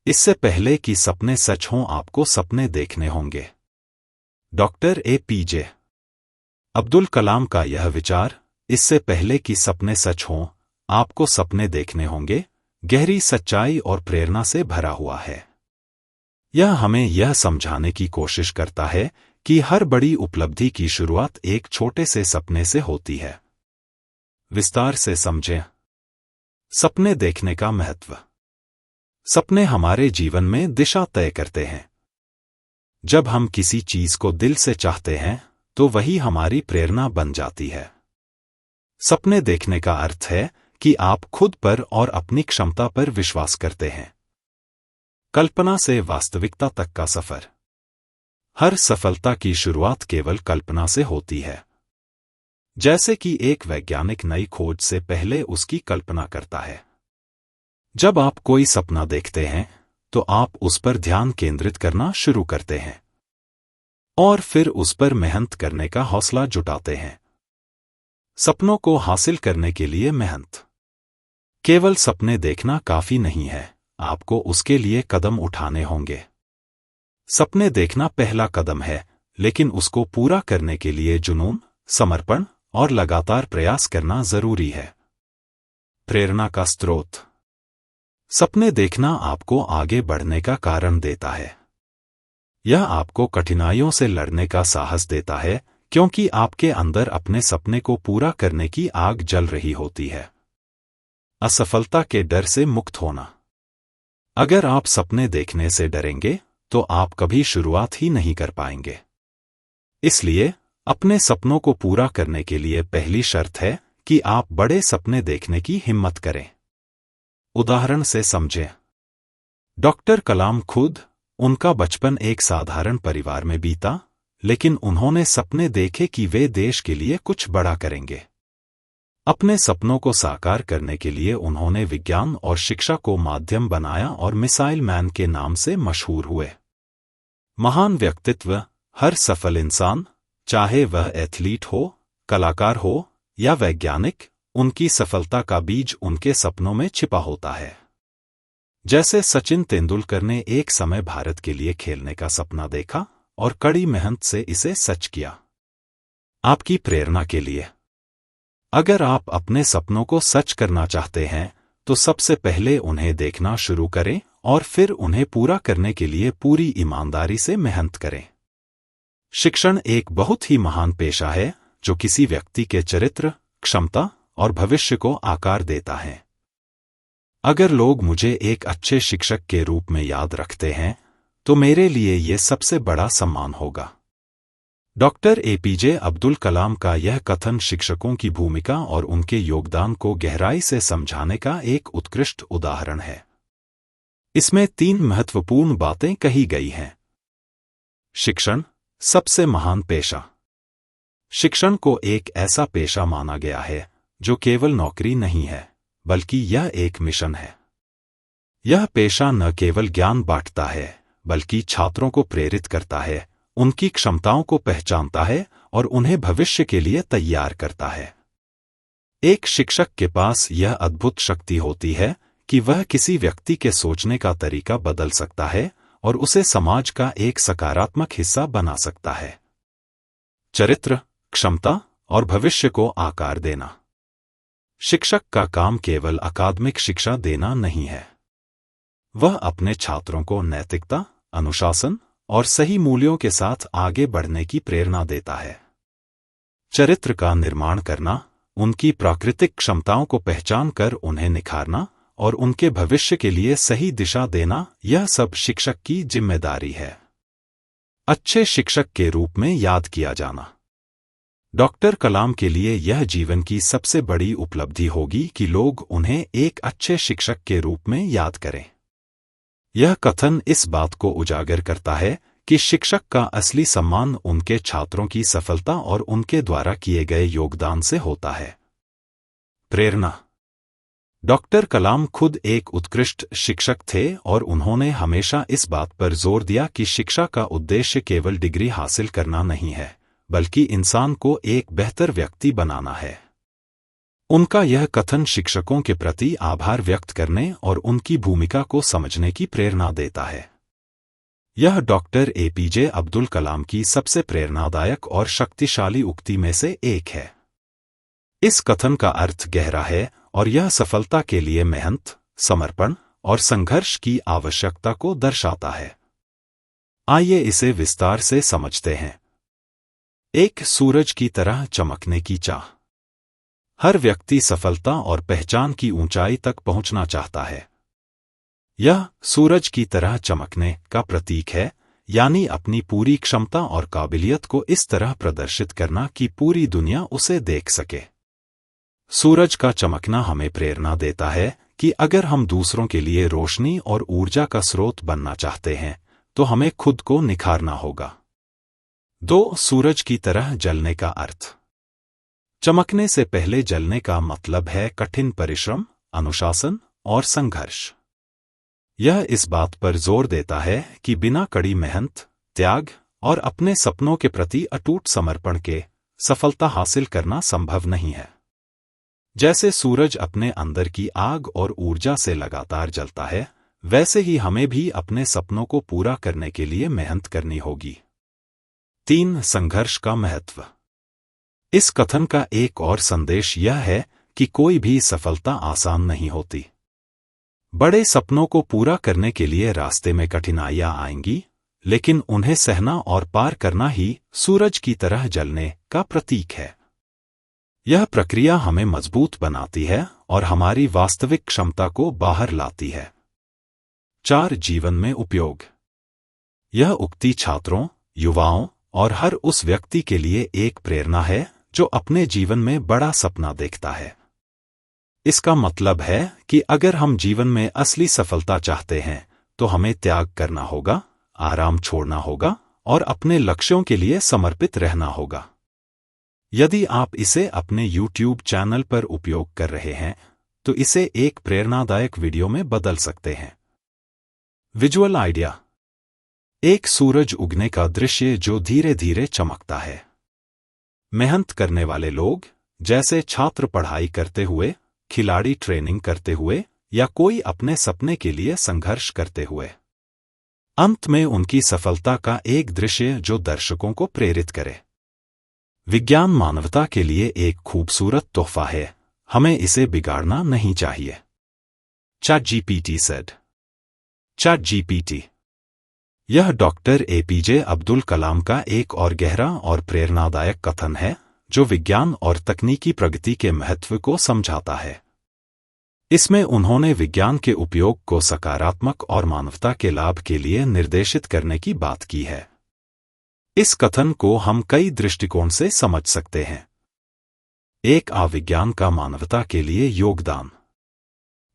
इससे पहले कि सपने सच हों आपको सपने देखने होंगे। डॉक्टर APJ अब्दुल कलाम का यह विचार, इससे पहले कि सपने सच हों आपको सपने देखने होंगे, गहरी सच्चाई और प्रेरणा से भरा हुआ है। यह हमें यह समझाने की कोशिश करता है कि हर बड़ी उपलब्धि की शुरुआत एक छोटे से सपने से होती है। विस्तार से समझें। सपने देखने का महत्व। सपने हमारे जीवन में दिशा तय करते हैं। जब हम किसी चीज को दिल से चाहते हैं तो वही हमारी प्रेरणा बन जाती है। सपने देखने का अर्थ है कि आप खुद पर और अपनी क्षमता पर विश्वास करते हैं। कल्पना से वास्तविकता तक का सफर। हर सफलता की शुरुआत केवल कल्पना से होती है। जैसे कि एक वैज्ञानिक नई खोज से पहले उसकी कल्पना करता है। जब आप कोई सपना देखते हैं तो आप उस पर ध्यान केंद्रित करना शुरू करते हैं और फिर उस पर मेहनत करने का हौसला जुटाते हैं। सपनों को हासिल करने के लिए मेहनत। केवल सपने देखना काफी नहीं है, आपको उसके लिए कदम उठाने होंगे। सपने देखना पहला कदम है, लेकिन उसको पूरा करने के लिए जुनून, समर्पण और लगातार प्रयास करना जरूरी है। प्रेरणा का स्रोत। सपने देखना आपको आगे बढ़ने का कारण देता है। यह आपको कठिनाइयों से लड़ने का साहस देता है, क्योंकि आपके अंदर अपने सपने को पूरा करने की आग जल रही होती है। असफलता के डर से मुक्त होना। अगर आप सपने देखने से डरेंगे तो आप कभी शुरुआत ही नहीं कर पाएंगे। इसलिए अपने सपनों को पूरा करने के लिए पहली शर्त है कि आप बड़े सपने देखने की हिम्मत करें। उदाहरण से समझें। डॉक्टर कलाम खुद, उनका बचपन एक साधारण परिवार में बीता, लेकिन उन्होंने सपने देखे कि वे देश के लिए कुछ बड़ा करेंगे। अपने सपनों को साकार करने के लिए उन्होंने विज्ञान और शिक्षा को माध्यम बनाया और मिसाइल मैन के नाम से मशहूर हुए। महान व्यक्तित्व। हर सफल इंसान, चाहे वह एथलीट हो, कलाकार हो या वैज्ञानिक, उनकी सफलता का बीज उनके सपनों में छिपा होता है। जैसे सचिन तेंदुलकर ने एक समय भारत के लिए खेलने का सपना देखा और कड़ी मेहनत से इसे सच किया। आपकी प्रेरणा के लिए। अगर आप अपने सपनों को सच करना चाहते हैं तो सबसे पहले उन्हें देखना शुरू करें और फिर उन्हें पूरा करने के लिए पूरी ईमानदारी से मेहनत करें। शिक्षण एक बहुत ही महान पेशा है जो किसी व्यक्ति के चरित्र, क्षमता और भविष्य को आकार देता है। अगर लोग मुझे एक अच्छे शिक्षक के रूप में याद रखते हैं तो मेरे लिए यह सबसे बड़ा सम्मान होगा। डॉक्टर APJ अब्दुल कलाम का यह कथन शिक्षकों की भूमिका और उनके योगदान को गहराई से समझाने का एक उत्कृष्ट उदाहरण है। इसमें 3 महत्वपूर्ण बातें कही गई हैं। शिक्षण, सबसे महान पेशा। शिक्षण को एक ऐसा पेशा माना गया है जो केवल नौकरी नहीं है, बल्कि यह एक मिशन है। यह पेशा न केवल ज्ञान बांटता है, बल्कि छात्रों को प्रेरित करता है, उनकी क्षमताओं को पहचानता है और उन्हें भविष्य के लिए तैयार करता है। एक शिक्षक के पास यह अद्भुत शक्ति होती है कि वह किसी व्यक्ति के सोचने का तरीका बदल सकता है और उसे समाज का एक सकारात्मक हिस्सा बना सकता है। चरित्र, क्षमता और भविष्य को आकार देना। शिक्षक का काम केवल अकादमिक शिक्षा देना नहीं है। वह अपने छात्रों को नैतिकता, अनुशासन और सही मूल्यों के साथ आगे बढ़ने की प्रेरणा देता है। चरित्र का निर्माण करना, उनकी प्राकृतिक क्षमताओं को पहचान कर उन्हें निखारना और उनके भविष्य के लिए सही दिशा देना, यह सब शिक्षक की जिम्मेदारी है। अच्छे शिक्षक के रूप में याद किया जाना। डॉक्टर कलाम के लिए यह जीवन की सबसे बड़ी उपलब्धि होगी कि लोग उन्हें एक अच्छे शिक्षक के रूप में याद करें। यह कथन इस बात को उजागर करता है कि शिक्षक का असली सम्मान उनके छात्रों की सफलता और उनके द्वारा किए गए योगदान से होता है। प्रेरणा। डॉक्टर कलाम खुद एक उत्कृष्ट शिक्षक थे और उन्होंने हमेशा इस बात पर जोर दिया कि शिक्षा का उद्देश्य केवल डिग्री हासिल करना नहीं है, बल्कि इंसान को एक बेहतर व्यक्ति बनाना है। उनका यह कथन शिक्षकों के प्रति आभार व्यक्त करने और उनकी भूमिका को समझने की प्रेरणा देता है। यह डॉक्टर एपीजे अब्दुल कलाम की सबसे प्रेरणादायक और शक्तिशाली उक्ति में से एक है। इस कथन का अर्थ गहरा है और यह सफलता के लिए मेहनत, समर्पण और संघर्ष की आवश्यकता को दर्शाता है। आइए इसे विस्तार से समझते हैं। एक सूरज की तरह चमकने की चाह। हर व्यक्ति सफलता और पहचान की ऊंचाई तक पहुंचना चाहता है। यह सूरज की तरह चमकने का प्रतीक है, यानी अपनी पूरी क्षमता और काबिलियत को इस तरह प्रदर्शित करना कि पूरी दुनिया उसे देख सके। सूरज का चमकना हमें प्रेरणा देता है कि अगर हम दूसरों के लिए रोशनी और ऊर्जा का स्रोत बनना चाहते हैं तो हमें खुद को निखारना होगा। 2. सूरज की तरह जलने का अर्थ। चमकने से पहले जलने का मतलब है कठिन परिश्रम, अनुशासन और संघर्ष। यह इस बात पर जोर देता है कि बिना कड़ी मेहनत, त्याग और अपने सपनों के प्रति अटूट समर्पण के सफलता हासिल करना संभव नहीं है। जैसे सूरज अपने अंदर की आग और ऊर्जा से लगातार जलता है, वैसे ही हमें भी अपने सपनों को पूरा करने के लिए मेहनत करनी होगी। 3. संघर्ष का महत्व। इस कथन का एक और संदेश यह है कि कोई भी सफलता आसान नहीं होती। बड़े सपनों को पूरा करने के लिए रास्ते में कठिनाइयां आएंगी, लेकिन उन्हें सहना और पार करना ही सूरज की तरह जलने का प्रतीक है। यह प्रक्रिया हमें मजबूत बनाती है और हमारी वास्तविक क्षमता को बाहर लाती है। 4. जीवन में उपयोग। यह उक्ति छात्रों, युवाओं और हर उस व्यक्ति के लिए एक प्रेरणा है जो अपने जीवन में बड़ा सपना देखता है। इसका मतलब है कि अगर हम जीवन में असली सफलता चाहते हैं तो हमें त्याग करना होगा, आराम छोड़ना होगा और अपने लक्ष्यों के लिए समर्पित रहना होगा। यदि आप इसे अपने YouTube चैनल पर उपयोग कर रहे हैं तो इसे एक प्रेरणादायक वीडियो में बदल सकते हैं। Visual idea. एक सूरज उगने का दृश्य जो धीरे धीरे चमकता है। मेहनत करने वाले लोग, जैसे छात्र पढ़ाई करते हुए, खिलाड़ी ट्रेनिंग करते हुए या कोई अपने सपने के लिए संघर्ष करते हुए। अंत में उनकी सफलता का एक दृश्य जो दर्शकों को प्रेरित करे। विज्ञान मानवता के लिए एक खूबसूरत तोहफा है, हमें इसे बिगाड़ना नहीं चाहिए। ChatGPT said। ChatGPT। यह डॉक्टर एपीजे अब्दुल कलाम का एक और गहरा और प्रेरणादायक कथन है जो विज्ञान और तकनीकी प्रगति के महत्व को समझाता है। इसमें उन्होंने विज्ञान के उपयोग को सकारात्मक और मानवता के लाभ के लिए निर्देशित करने की बात की है। इस कथन को हम कई दृष्टिकोण से समझ सकते हैं। 1. विज्ञान का मानवता के लिए योगदान।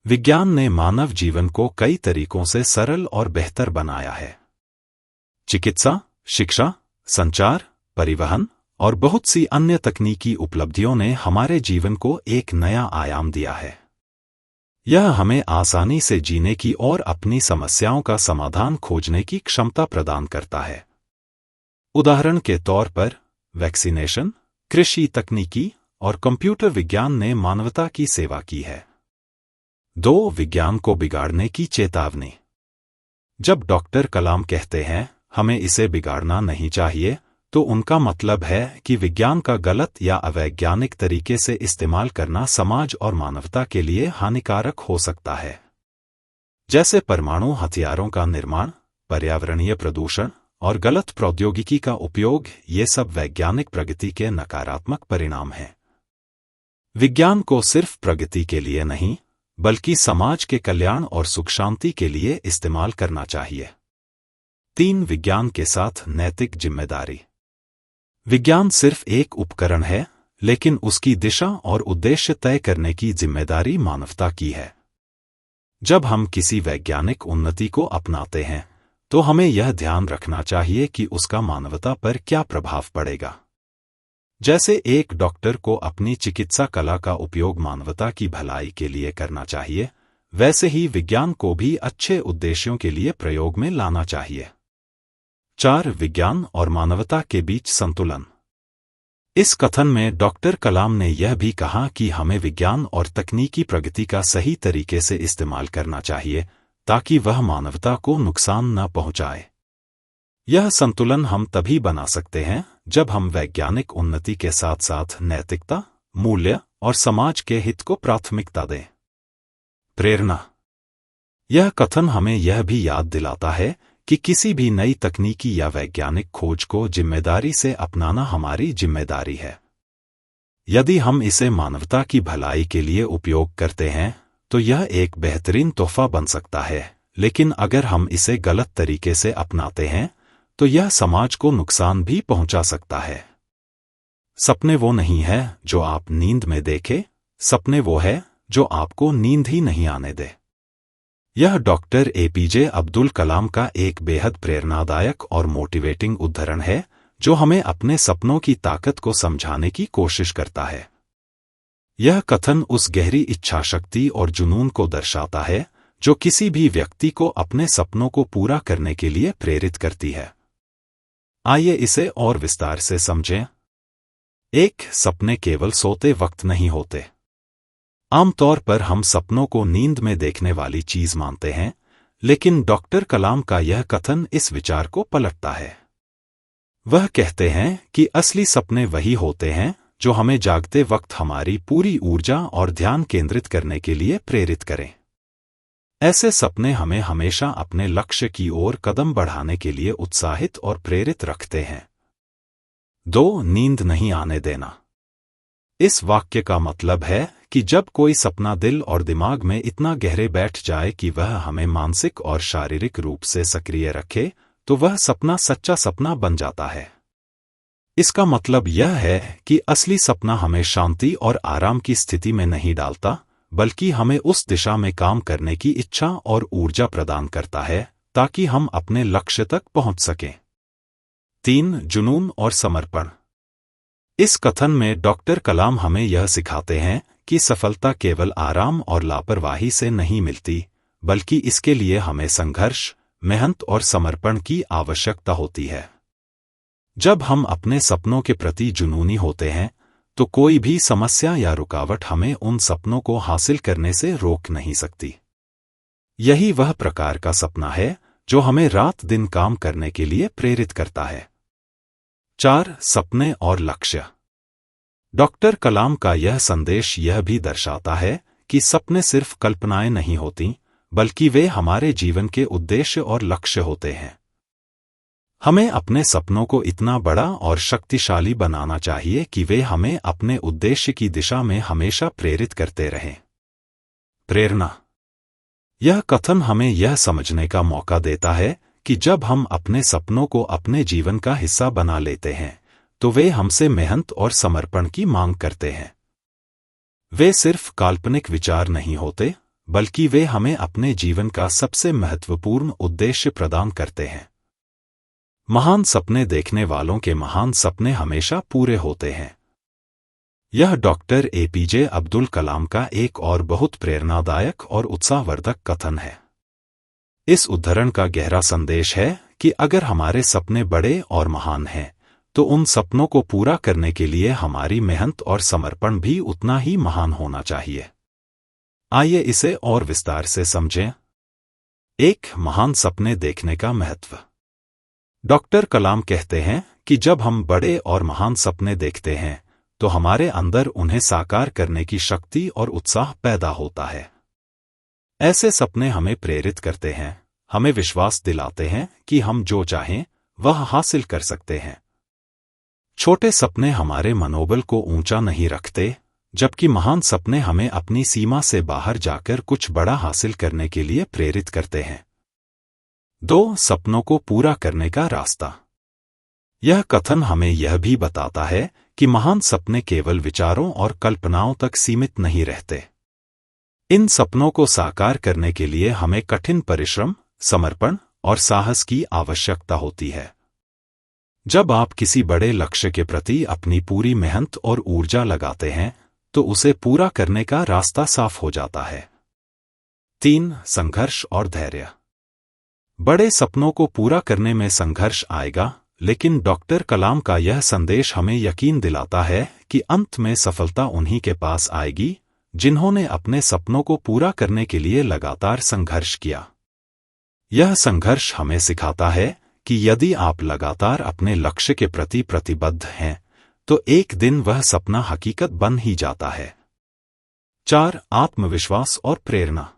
विज्ञान ने मानव जीवन को कई तरीकों से सरल और बेहतर बनाया है। चिकित्सा, शिक्षा, संचार, परिवहन और बहुत सी अन्य तकनीकी उपलब्धियों ने हमारे जीवन को एक नया आयाम दिया है। यह हमें आसानी से जीने की और अपनी समस्याओं का समाधान खोजने की क्षमता प्रदान करता है। उदाहरण के तौर पर, वैक्सीनेशन, कृषि तकनीकी और कंप्यूटर विज्ञान ने मानवता की सेवा की है। 2. विज्ञान को बिगाड़ने की चेतावनी। जब डॉक्टर कलाम कहते हैं हमें इसे बिगाड़ना नहीं चाहिए, तो उनका मतलब है कि विज्ञान का गलत या अवैज्ञानिक तरीके से इस्तेमाल करना समाज और मानवता के लिए हानिकारक हो सकता है। जैसे परमाणु हथियारों का निर्माण, पर्यावरणीय प्रदूषण और गलत प्रौद्योगिकी का उपयोग, ये सब वैज्ञानिक प्रगति के नकारात्मक परिणाम हैं। विज्ञान को सिर्फ प्रगति के लिए नहीं, बल्कि समाज के कल्याण और सुख शांति के लिए इस्तेमाल करना चाहिए। 3. विज्ञान के साथ नैतिक जिम्मेदारी। विज्ञान सिर्फ एक उपकरण है, लेकिन उसकी दिशा और उद्देश्य तय करने की जिम्मेदारी मानवता की है। जब हम किसी वैज्ञानिक उन्नति को अपनाते हैं, तो हमें यह ध्यान रखना चाहिए कि उसका मानवता पर क्या प्रभाव पड़ेगा। जैसे एक डॉक्टर को अपनी चिकित्सा कला का उपयोग मानवता की भलाई के लिए करना चाहिए, वैसे ही विज्ञान को भी अच्छे उद्देश्यों के लिए प्रयोग में लाना चाहिए। 4. विज्ञान और मानवता के बीच संतुलन। इस कथन में डॉक्टर कलाम ने यह भी कहा कि हमें विज्ञान और तकनीकी प्रगति का सही तरीके से इस्तेमाल करना चाहिए ताकि वह मानवता को नुकसान न पहुंचाए। यह संतुलन हम तभी बना सकते हैं जब हम वैज्ञानिक उन्नति के साथ साथ नैतिकता, मूल्य और समाज के हित को प्राथमिकता दें। प्रेरणा। यह कथन हमें यह भी याद दिलाता है कि किसी भी नई तकनीकी या वैज्ञानिक खोज को जिम्मेदारी से अपनाना हमारी जिम्मेदारी है। यदि हम इसे मानवता की भलाई के लिए उपयोग करते हैं तो यह एक बेहतरीन तोहफा बन सकता है, लेकिन अगर हम इसे गलत तरीके से अपनाते हैं तो यह समाज को नुकसान भी पहुंचा सकता है। सपने वो नहीं है जो आप नींद में देखें, सपने वो है जो आपको नींद ही नहीं आने दे। यह डॉक्टर एपीजे अब्दुल कलाम का एक बेहद प्रेरणादायक और मोटिवेटिंग उद्धरण है जो हमें अपने सपनों की ताकत को समझाने की कोशिश करता है। यह कथन उस गहरी इच्छाशक्ति और जुनून को दर्शाता है जो किसी भी व्यक्ति को अपने सपनों को पूरा करने के लिए प्रेरित करती है। आइए इसे और विस्तार से समझें। 1. सपने केवल सोते वक्त नहीं होते। आमतौर पर हम सपनों को नींद में देखने वाली चीज मानते हैं, लेकिन डॉक्टर कलाम का यह कथन इस विचार को पलटता है। वह कहते हैं कि असली सपने वही होते हैं जो हमें जागते वक्त हमारी पूरी ऊर्जा और ध्यान केंद्रित करने के लिए प्रेरित करें। ऐसे सपने हमें हमेशा अपने लक्ष्य की ओर कदम बढ़ाने के लिए उत्साहित और प्रेरित रखते हैं। 2. नींद नहीं आने देना। इस वाक्य का मतलब है कि जब कोई सपना दिल और दिमाग में इतना गहरे बैठ जाए कि वह हमें मानसिक और शारीरिक रूप से सक्रिय रखे, तो वह सपना सच्चा सपना बन जाता है। इसका मतलब यह है कि असली सपना हमें शांति और आराम की स्थिति में नहीं डालता, बल्कि हमें उस दिशा में काम करने की इच्छा और ऊर्जा प्रदान करता है ताकि हम अपने लक्ष्य तक पहुंच सकें। 3. जुनून और समर्पण। इस कथन में डॉक्टर कलाम हमें यह सिखाते हैं कि सफलता केवल आराम और लापरवाही से नहीं मिलती, बल्कि इसके लिए हमें संघर्ष, मेहनत और समर्पण की आवश्यकता होती है। जब हम अपने सपनों के प्रति जुनूनी होते हैं तो कोई भी समस्या या रुकावट हमें उन सपनों को हासिल करने से रोक नहीं सकती। यही वह प्रकार का सपना है जो हमें रात दिन काम करने के लिए प्रेरित करता है। 4. सपने और लक्ष्य। डॉक्टर कलाम का यह संदेश यह भी दर्शाता है कि सपने सिर्फ कल्पनाएं नहीं होती, बल्कि वे हमारे जीवन के उद्देश्य और लक्ष्य होते हैं। हमें अपने सपनों को इतना बड़ा और शक्तिशाली बनाना चाहिए कि वे हमें अपने उद्देश्य की दिशा में हमेशा प्रेरित करते रहें। प्रेरणा। यह कथन हमें यह समझने का मौका देता है कि जब हम अपने सपनों को अपने जीवन का हिस्सा बना लेते हैं तो वे हमसे मेहनत और समर्पण की मांग करते हैं। वे सिर्फ काल्पनिक विचार नहीं होते, बल्कि वे हमें अपने जीवन का सबसे महत्वपूर्ण उद्देश्य प्रदान करते हैं। महान सपने देखने वालों के महान सपने हमेशा पूरे होते हैं। यह डॉक्टर एपीजे अब्दुल कलाम का एक और बहुत प्रेरणादायक और उत्साहवर्धक कथन है। इस उद्धरण का गहरा संदेश है कि अगर हमारे सपने बड़े और महान हैं, तो उन सपनों को पूरा करने के लिए हमारी मेहनत और समर्पण भी उतना ही महान होना चाहिए। आइए इसे और विस्तार से समझें। 1. महान सपने देखने का महत्व। डॉक्टर कलाम कहते हैं कि जब हम बड़े और महान सपने देखते हैं तो हमारे अंदर उन्हें साकार करने की शक्ति और उत्साह पैदा होता है। ऐसे सपने हमें प्रेरित करते हैं, हमें विश्वास दिलाते हैं कि हम जो चाहें वह हासिल कर सकते हैं। छोटे सपने हमारे मनोबल को ऊंचा नहीं रखते, जबकि महान सपने हमें अपनी सीमा से बाहर जाकर कुछ बड़ा हासिल करने के लिए प्रेरित करते हैं। 2. सपनों को पूरा करने का रास्ता। यह कथन हमें यह भी बताता है कि महान सपने केवल विचारों और कल्पनाओं तक सीमित नहीं रहते। इन सपनों को साकार करने के लिए हमें कठिन परिश्रम, समर्पण और साहस की आवश्यकता होती है। जब आप किसी बड़े लक्ष्य के प्रति अपनी पूरी मेहनत और ऊर्जा लगाते हैं तो उसे पूरा करने का रास्ता साफ हो जाता है। 3. संघर्ष और धैर्य। बड़े सपनों को पूरा करने में संघर्ष आएगा, लेकिन डॉक्टर कलाम का यह संदेश हमें यकीन दिलाता है कि अंत में सफलता उन्हीं के पास आएगी जिन्होंने अपने सपनों को पूरा करने के लिए लगातार संघर्ष किया। यह संघर्ष हमें सिखाता है कि यदि आप लगातार अपने लक्ष्य के प्रति प्रतिबद्ध हैं, तो एक दिन वह सपना हकीकत बन ही जाता है। 4. आत्मविश्वास और प्रेरणा।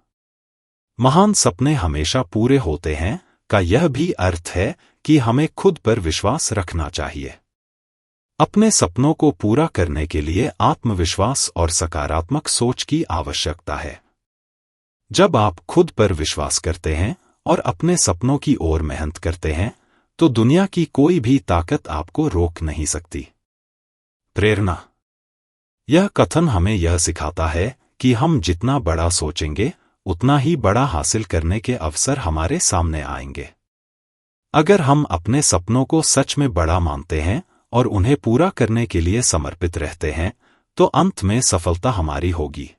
महान सपने हमेशा पूरे होते हैं का यह भी अर्थ है कि हमें खुद पर विश्वास रखना चाहिए। अपने सपनों को पूरा करने के लिए आत्मविश्वास और सकारात्मक सोच की आवश्यकता है। जब आप खुद पर विश्वास करते हैं और अपने सपनों की ओर मेहनत करते हैं, तो दुनिया की कोई भी ताकत आपको रोक नहीं सकती। प्रेरणा। यह कथन हमें यह सिखाता है कि हम जितना बड़ा सोचेंगे, उतना ही बड़ा हासिल करने के अवसर हमारे सामने आएंगे। अगर हम अपने सपनों को सच में बड़ा मानते हैं और उन्हें पूरा करने के लिए समर्पित रहते हैं, तो अंत में सफलता हमारी होगी।